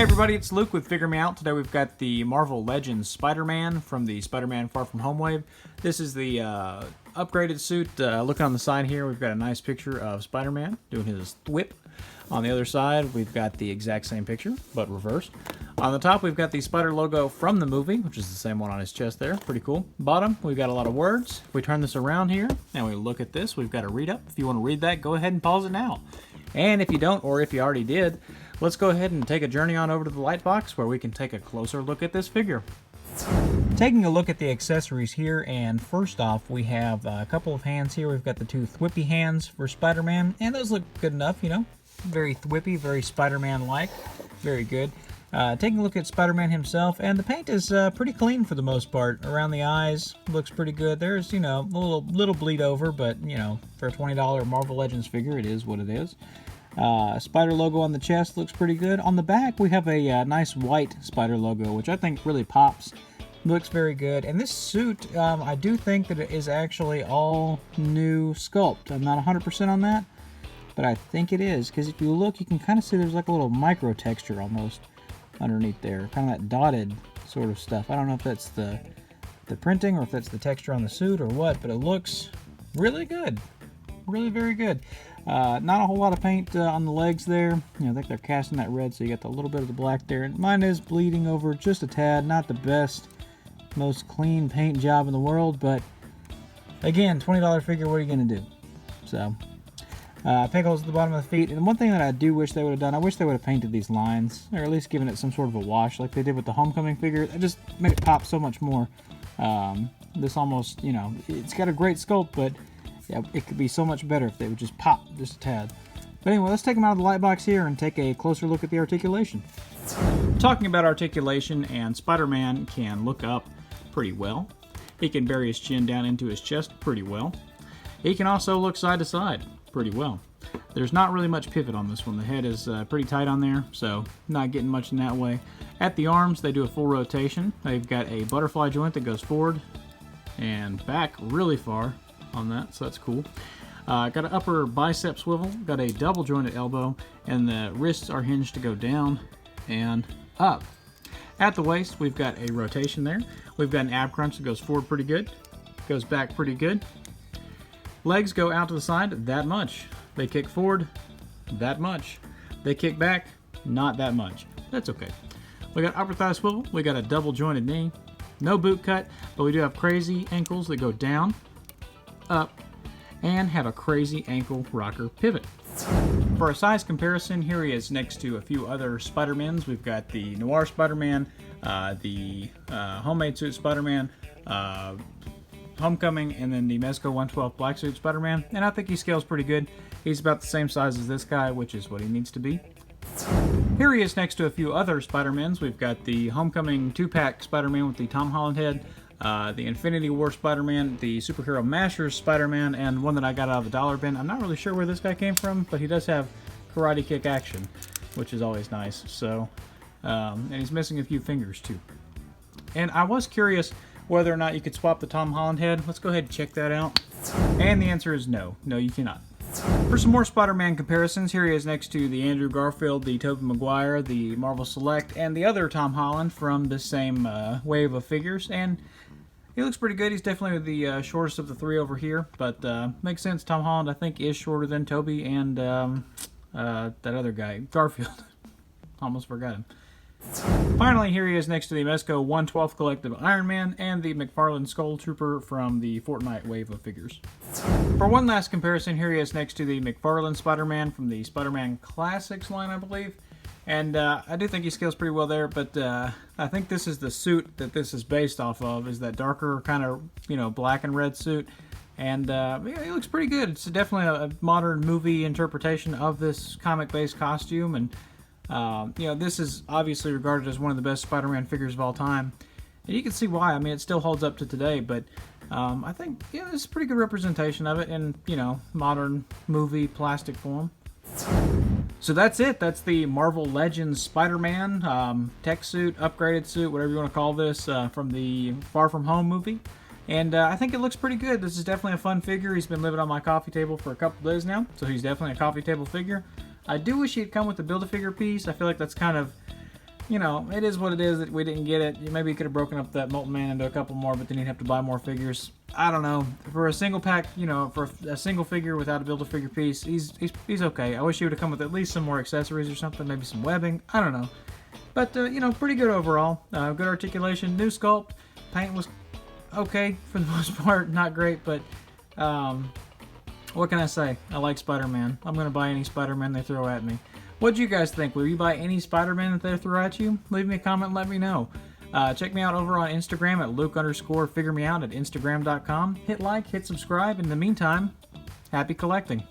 Hey everybody, it's Luke with Figure Me Out. Today we've got the Marvel Legends Spider-Man from the Spider-Man Far From Home wave. This is the upgraded suit. Looking on the side here, we've got a nice picture of Spider-Man doing his thwip. On the other side, we've got the exact same picture, but reversed. On the top, we've got the Spider logo from the movie, which is the same one on his chest there. Pretty cool. Bottom, we've got a lot of words. If we turn this around here, and we look at this, we've got a read-up. If you want to read that, go ahead and pause it now. And if you don't, or if you already did, let's go ahead and take a journey on over to the Lightbox where we can take a closer look at this figure. Taking a look at the accessories here, and first off we have a couple of hands here. We've got the two thwippy hands for Spider-Man, and those look good enough, you know. Very thwippy, very Spider-Man-like. Very good. Taking a look at Spider-Man himself, and the paint is pretty clean for the most part. Around the eyes, looks pretty good. There's, you know, a little bleed over, but, you know, for a $20 Marvel Legends figure, it is what it is. Spider logo on the chest looks pretty good. On the back, we have a nice white Spider logo, which I think really pops. Looks very good. And this suit, I do think that it is actually all new sculpt. I'm not 100% on that, but I think it is, because if you look, you can kind of see there's like a little micro texture almost underneath there, kind of that dotted sort of stuff. I don't know if that's the printing or if that's the texture on the suit or what, but it looks really good. Really very good. Not a whole lot of paint on the legs there. You know, I think they're casting that red, so you got a little bit of the black there. And mine is bleeding over just a tad. Not the best, most clean paint job in the world, but again, $20 figure, what are you going to do? So, peg holes at the bottom of the feet. And one thing that I do wish they would have done, I wish they would have painted these lines, or at least given it some sort of a wash like they did with the Homecoming figure. It just made it pop so much more. This almost, you know, it's got a great sculpt, but yeah, it could be so much better if they would just pop just a tad. But anyway, let's take them out of the light box here and take a closer look at the articulation. Talking about articulation, and Spider-Man can look up pretty well. He can bury his chin down into his chest pretty well. He can also look side to side pretty well. There's not really much pivot on this one. The head is pretty tight on there, so not getting much in that way. At the arms, they do a full rotation. They've got a butterfly joint that goes forward and back really far on that, so that's cool. Got an upper bicep swivel, got a double jointed elbow, and the wrists are hinged to go down and up. At the waist, we've got a rotation there. We've got an ab crunch that goes forward pretty good, goes back pretty good. Legs go out to the side that much. They kick forward that much. They kick back not that much. That's okay. We got upper thigh swivel. We got a double jointed knee. No boot cut, but we do have crazy ankles that go down, up, and have a crazy ankle rocker pivot. For a size comparison, here he is next to a few other Spider-Mans. We've got the Noir Spider-Man, the Homemade Suit Spider-Man, Homecoming, and then the Mezco 112 Black Suit Spider-Man, and I think he scales pretty good. He's about the same size as this guy, which is what he needs to be. Here he is next to a few other Spider-Mans. We've got the Homecoming 2-pack Spider-Man with the Tom Holland head, the Infinity War Spider-Man, the Superhero Mashers Spider-Man, and one that I got out of the dollar bin. I'm not really sure where this guy came from, but he does have karate kick action, which is always nice. So, and he's missing a few fingers too. And I was curious whether or not you could swap the Tom Holland head. Let's go ahead and check that out. And the answer is no. No, you cannot. For some more Spider-Man comparisons, here he is next to the Andrew Garfield, the Tobey Maguire, the Marvel Select, and the other Tom Holland from the same wave of figures. And he looks pretty good. He's definitely the shortest of the three over here, but makes sense. Tom Holland, I think, is shorter than Tobey and that other guy, Garfield. Almost forgot him. Finally, here he is next to the Mezco 112th Collective Iron Man and the McFarlane Skull Trooper from the Fortnite wave of figures. For one last comparison, here he is next to the McFarlane Spider-Man from the Spider-Man Classics line, I believe. And I do think he scales pretty well there, but I think this is the suit that this is based off of, is that darker kind of, you know, black and red suit. And yeah, he looks pretty good. It's definitely a modern movie interpretation of this comic-based costume, and you know, this is obviously regarded as one of the best Spider-Man figures of all time. And you can see why. I mean, it still holds up to today, but I think, yeah, this is a pretty good representation of it in, you know, modern movie plastic form. So that's it. That's the Marvel Legends Spider-Man tech suit, upgraded suit, whatever you want to call this, from the Far From Home movie. And I think it looks pretty good. This is definitely a fun figure. He's been living on my coffee table for a couple days now, so he's definitely a coffee table figure. I do wish he'd come with the Build-A-Figure piece. I feel like that's kind of you know, it is what it is that we didn't get it. Maybe you could have broken up that Molten Man into a couple more, but then you'd have to buy more figures. I don't know. For a single pack, you know, for a single figure without a Build-A-Figure piece, he's okay. I wish he would have come with at least some more accessories or something, maybe some webbing. I don't know. But, you know, pretty good overall. Good articulation, new sculpt. Paint was okay for the most part. Not great, but what can I say? I like Spider-Man. I'm going to buy any Spider-Man they throw at me. What do you guys think? Will you buy any Spider-Man that they throw at you? Leave me a comment and let me know. Check me out over on Instagram at Luke_figuremeout at Instagram.com. Hit like, hit subscribe. In the meantime, happy collecting.